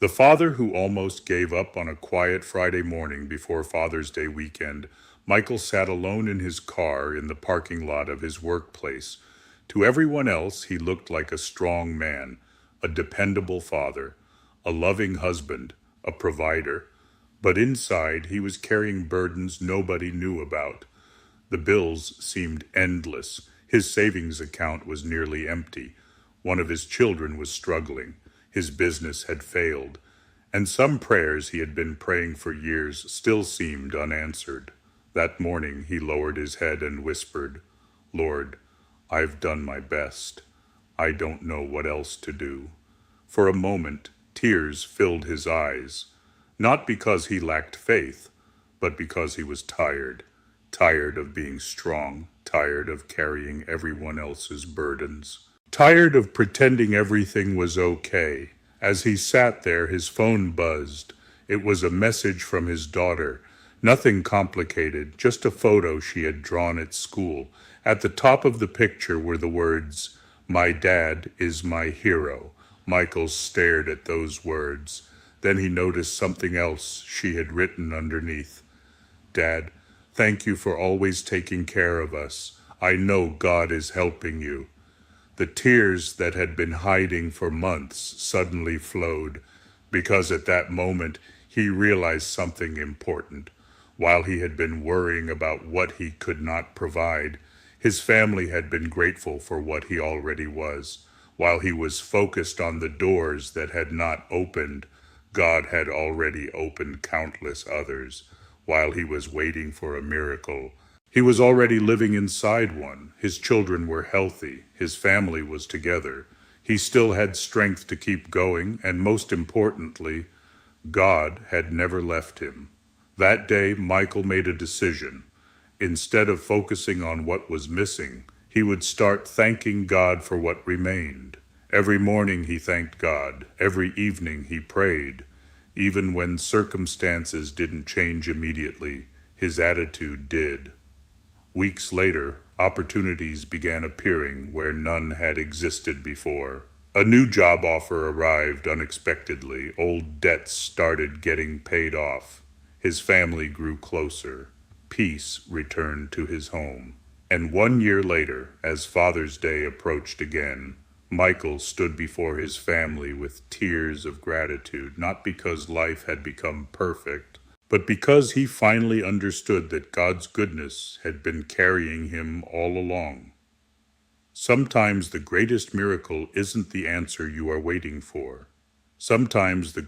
The father who almost gave up on a quiet Friday morning before Father's Day weekend, Michael sat alone in his car in the parking lot of his workplace. To everyone else, he looked like a strong man, a dependable father, a loving husband, a provider. But inside, he was carrying burdens nobody knew about. The bills seemed endless. His savings account was nearly empty. One of his children was struggling. His business had failed. And some prayers he had been praying for years still seemed unanswered. That morning he lowered his head and whispered, "Lord, I've done my best. I don't know what else to do." For a moment, tears filled his eyes, not because he lacked faith, but because he was tired. Tired of being strong, tired of carrying everyone else's burdens, tired of pretending everything was okay. As he sat there, his phone buzzed. It was a message from his daughter. Nothing complicated, just a photo she had drawn at school. At the top of the picture were the words, "My dad is my hero." Michael stared at those words. Then he noticed something else she had written underneath. "Dad, thank you for always taking care of us. I know God is helping you." The tears that had been hiding for months suddenly flowed, because at that moment he realized something important. While he had been worrying about what he could not provide, his family had been grateful for what he already was. While he was focused on the doors that had not opened, God had already opened countless others. While he was waiting for a miracle, he was already living inside one. His children were healthy. His family was together. He still had strength to keep going, and most importantly, God had never left him. That day, Michael made a decision. Instead of focusing on what was missing, he would start thanking God for what remained. Every morning he thanked God. Every evening he prayed. Even when circumstances didn't change immediately, his attitude did. Weeks later, opportunities began appearing where none had existed before. A new job offer arrived unexpectedly. Old debts started getting paid off. His family grew closer. Peace returned to his home. And 1 year later, as Father's Day approached again, Michael stood before his family with tears of gratitude, not because life had become perfect, but because he finally understood that God's goodness had been carrying him all along. Sometimes the greatest miracle isn't the answer you are waiting for. Sometimes the